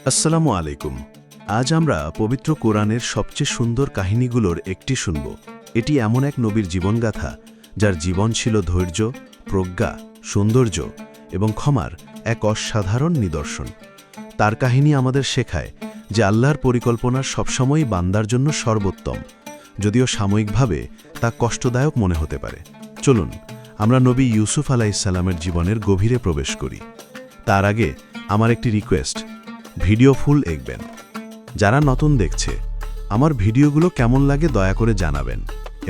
আসসালামু আলাইকুম। আজ আমরা পবিত্র কোরআনের সবচেয়ে সুন্দর কাহিনীগুলোর একটি শুনব। এটি এমন এক নবীর জীবনগাথা যার জীবন ছিল ধৈর্য, প্রজ্ঞা, সৌন্দর্য এবং ক্ষমার এক অসাধারণ নিদর্শন। তার কাহিনী আমাদের শেখায় যে আল্লাহর পরিকল্পনা সবসময়ই বান্দার জন্য সর্বোত্তম, যদিও সাময়িকভাবে তা কষ্টদায়ক মনে হতে পারে। চলুন আমরা নবী ইউসুফ আলাইহিসসালামের জীবনের গভীরে প্রবেশ করি। তার আগে আমার একটি রিকোয়েস্ট, ভিডিও ফুল দেখবেন। যারা নতুন দেখছে, আমার ভিডিওগুলো কেমন লাগে দয়া করে জানাবেন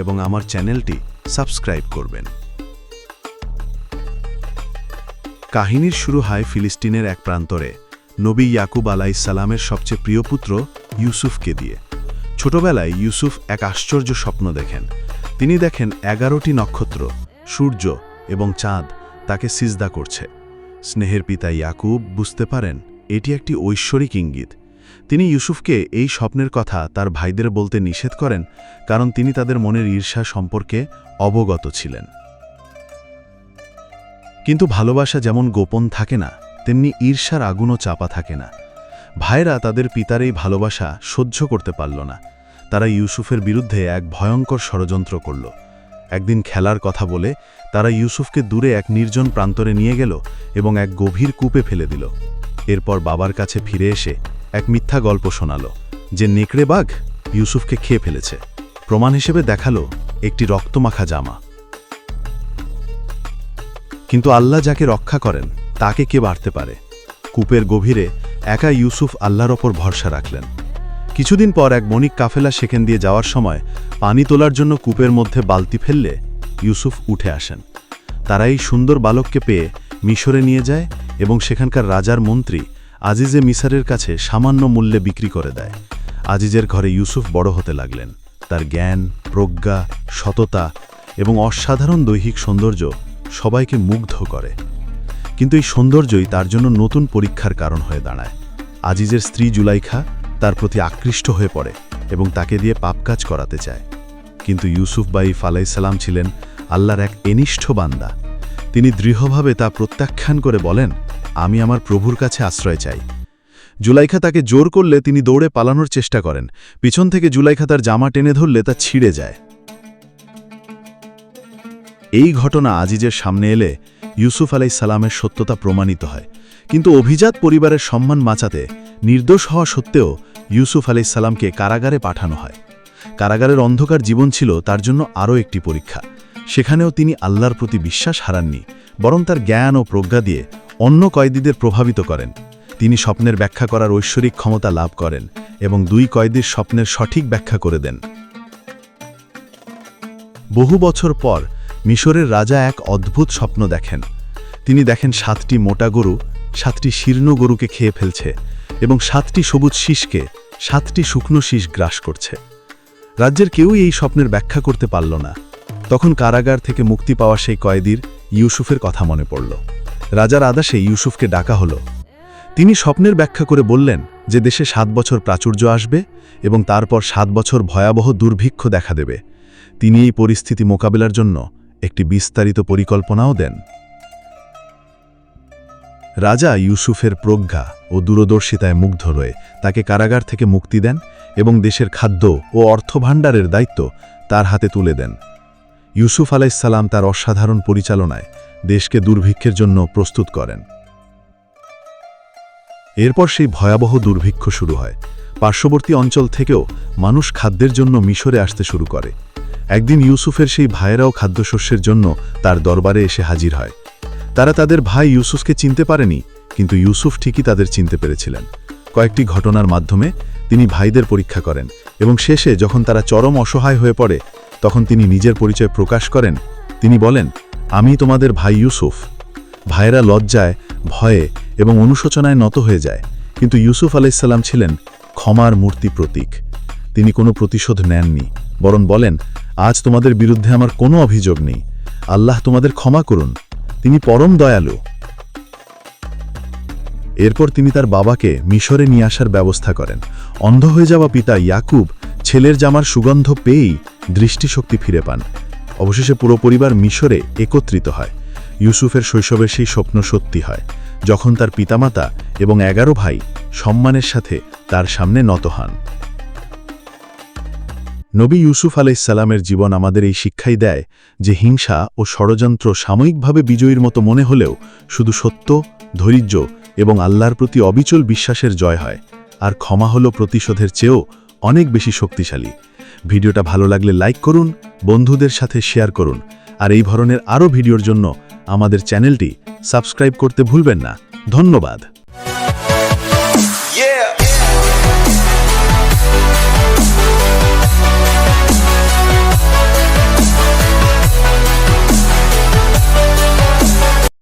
এবং আমার চ্যানেলটি সাবস্ক্রাইব করবেন। কাহিনীর শুরু হয় ফিলিস্তিনের এক প্রান্তরে নবী ইয়াকুব আলাইহিসসালামের সবচেয়ে প্রিয় পুত্র ইউসুফকে দিয়ে। ছোটবেলায় ইউসুফ এক আশ্চর্য স্বপ্ন দেখেন। তিনি দেখেন 11টি নক্ষত্র, সূর্য এবং চাঁদ তাকে সিজদা করছে। স্নেহের পিতা ইয়াকুব বুঝতে পারেন এটি একটি ঐশ্বরিক ইঙ্গিত। তিনি ইউসুফকে এই স্বপ্নের কথা তার ভাইদের বলতে নিষেধ করেন, কারণ তিনি তাদের মনের ঈর্ষা সম্পর্কে অবগত ছিলেন। কিন্তু ভালোবাসা যেমন গোপন থাকে না, তেমনি ঈর্ষার আগুনও চাপা থাকে না। ভাইরা তাদের পিতার এই ভালোবাসা সহ্য করতে পারল না। তারা ইউসুফের বিরুদ্ধে এক ভয়ঙ্কর ষড়যন্ত্র করল। একদিন খেলার কথা বলে তারা ইউসুফকে দূরে এক নির্জন প্রান্তরে নিয়ে গেল এবং এক গভীর কূপে ফেলে দিল। এরপর বাবার কাছে ফিরে এসে এক মিথ্যা গল্প শোনাল যে নেকড়ে বাঘ ইউসুফকে খেয়ে ফেলেছে। প্রমাণ হিসেবে দেখালো একটি রক্তমাখা জামা। কিন্তু আল্লাহ যাকে রক্ষা করেন তাকে কে বাড়তে পারে? কূপের গভীরে একা ইউসুফ আল্লাহর ওপর ভরসা রাখলেন। কিছুদিন পর এক বণিক কাফেলা সেখান দিয়ে যাওয়ার সময় পানি তোলার জন্য কূপের মধ্যে বালতি ফেললে ইউসুফ উঠে আসেন। তারা এই সুন্দর বালককে পেয়ে মিশরে নিয়ে যায় এবং সেখানকার রাজার মন্ত্রী আজিজে মিসরের কাছে সামান্য মূল্যে বিক্রি করে দেয়। আজিজের ঘরে ইউসুফ বড় হতে লাগলেন। তার জ্ঞান, প্রজ্ঞা, সততা এবং অসাধারণ দৈহিক সৌন্দর্য সবাইকে মুগ্ধ করে। কিন্তু এই সৌন্দর্যই তার জন্য নতুন পরীক্ষার কারণ হয়ে দাঁড়ায়। আজিজের স্ত্রী জুলাইখা তার প্রতি আকৃষ্ট হয়ে পড়ে এবং তাকে দিয়ে পাপ কাজ করাতে চায়। কিন্তু ইউসুফ বাইফ আলাইহিসসালাম ছিলেন আল্লাহর এক একনিষ্ঠ বান্দা। তিনি দৃঢ়ভাবে তা প্রত্যাখ্যান করে বলেন, আমি আমার প্রভুর কাছে আশ্রয় চাই। জুলাইখা তাকে জোর করলে তিনি দৌড়ে পালানোর চেষ্টা করেন। পিছন থেকে জুলাইখা তার জামা টেনে ধরলে তা ছিঁড়ে যায়। এই ঘটনা আজিজের সামনে এলে ইউসুফ আলাইহিসসালামের সত্যতা প্রমাণিত হয়। কিন্তু অভিজাত পরিবারের সম্মান বাঁচাতে নির্দোষ হওয়া সত্ত্বেও ইউসুফ আলাইহিসসালামকে কারাগারে পাঠানো হয়। কারাগারের অন্ধকার জীবন ছিল তার জন্য আরও একটি পরীক্ষা। সেখানেও তিনি আল্লাহর প্রতি বিশ্বাস হারাননি, বরং তার জ্ঞান ও প্রজ্ঞা দিয়ে অন্য কয়েদিদের প্রভাবিত করেন। তিনি স্বপ্নের ব্যাখ্যা করার ঐশ্বরিক ক্ষমতা লাভ করেন এবং 2 কয়েদির স্বপ্নের সঠিক ব্যাখ্যা করে দেন। বহু বছর পর মিশরের রাজা এক অদ্ভুত স্বপ্ন দেখেন। তিনি দেখেন 7টি মোটা গরু 7টি শীর্ণ গরুকে খেয়ে ফেলছে এবং 7টি সবুজ শীষকে 7টি শুকনো শীষ গ্রাস করছে। রাজ্যের কেউই এই স্বপ্নের ব্যাখ্যা করতে পারল না। তখন কারাগার থেকে মুক্তি পাওয়া সেই কয়েদির ইউসুফের কথা মনে পড়ল। রাজার আদেশে ইউসুফকে ডাকা হলো। তিনি স্বপ্নের ব্যাখ্যা করে বললেন যে দেশে 7 বছর প্রাচুর্য আসবে এবং তারপর 7 বছর ভয়াবহ দুর্ভিক্ষ দেখা দেবে। তিনি এই পরিস্থিতি মোকাবেলার জন্য একটি বিস্তারিত পরিকল্পনাও দেন। রাজা ইউসুফের প্রজ্ঞা ও দূরদর্শিতায় মুগ্ধ হয়ে তাকে কারাগার থেকে মুক্তি দেন এবং দেশের খাদ্য ও অর্থভাণ্ডারের দায়িত্ব তার হাতে তুলে দেন। ইউসুফ আলাইহিসসালাম তার অসাধারণ পরিচালনায় দেশকে দুর্ভিক্ষের জন্য প্রস্তুত করেন। এরপর সেই ভয়াবহ দুর্ভিক্ষ শুরু হয়। পার্শ্ববর্তী অঞ্চল থেকেও মানুষ খাদ্যের জন্য মিশরে আসতে শুরু করে। একদিন ইউসুফের সেই ভাইয়েরাও খাদ্যশস্যের জন্য তার দরবারে এসে হাজির হয়। তারা তাদের ভাই ইউসুফকে চিনতে পারেনি, কিন্তু ইউসুফ ঠিকই তাদের চিনতে পেরেছিলেন। কয়েকটি ঘটনার মাধ্যমে তিনি ভাইদের পরীক্ষা করেন এবং শেষে যখন তারা চরম অসহায় হয়ে পড়ে তখন তিনি নিজের পরিচয় প্রকাশ করেন। তিনি বলেন, আমি তোমাদের ভাই ইউসুফ। ভাইয়েরা লজ্জায়, ভয়ে এবং অনুশোচনায় নত হয়ে যায়। কিন্তু ইউসুফ আলাইহিসসালাম ছিলেন ক্ষমার মূর্তি প্রতীক। তিনি কোনো প্রতিশোধ নেননি, বরং বলেন, আজ তোমাদের বিরুদ্ধে আমার কোনো অভিযোগ নেই। আল্লাহ তোমাদের ক্ষমা করুন, তিনি পরম দয়ালু। এরপর তিনি তার বাবাকে মিশরে নিয়ে আসার ব্যবস্থা করেন। অন্ধ হয়ে যাওয়া পিতা ইয়াকুব ছেলের জামার সুগন্ধ পেয়েই দৃষ্টিশক্তি ফিরে পান। অবশেষে পুরো পরিবার মিশরে একত্রিত হয়। ইউসুফের শৈশবের সেই স্বপ্ন সত্যি হয়। যখন তার পিতামাতা এবং 11 ভাই সম্মানের সাথে তার সামনে নত হন। নবী ইউসুফ আলাইহিসসালামের জীবন আমাদের এই শিক্ষাই দেয় যে হিংসা ও ষড়যন্ত্র সাময়িকভাবে বিজয়ীর মতো মনে হলেও শুধু সত্য, ধৈর্য এবং আল্লাহর প্রতি অবিচল বিশ্বাসের জয় হয়, আর ক্ষমা হলো প্রতিশোধের চেয়েও অনেক বেশি শক্তিশালী। ভিডিওটা ভালো লাগলে লাইক করুন, বন্ধুদের সাথে শেয়ার করুন, আর এই ধরনের আরও ভিডিওর জন্য আমাদের চ্যানেলটি সাবস্ক্রাইব করতে ভুলবেন না। ধন্যবাদ।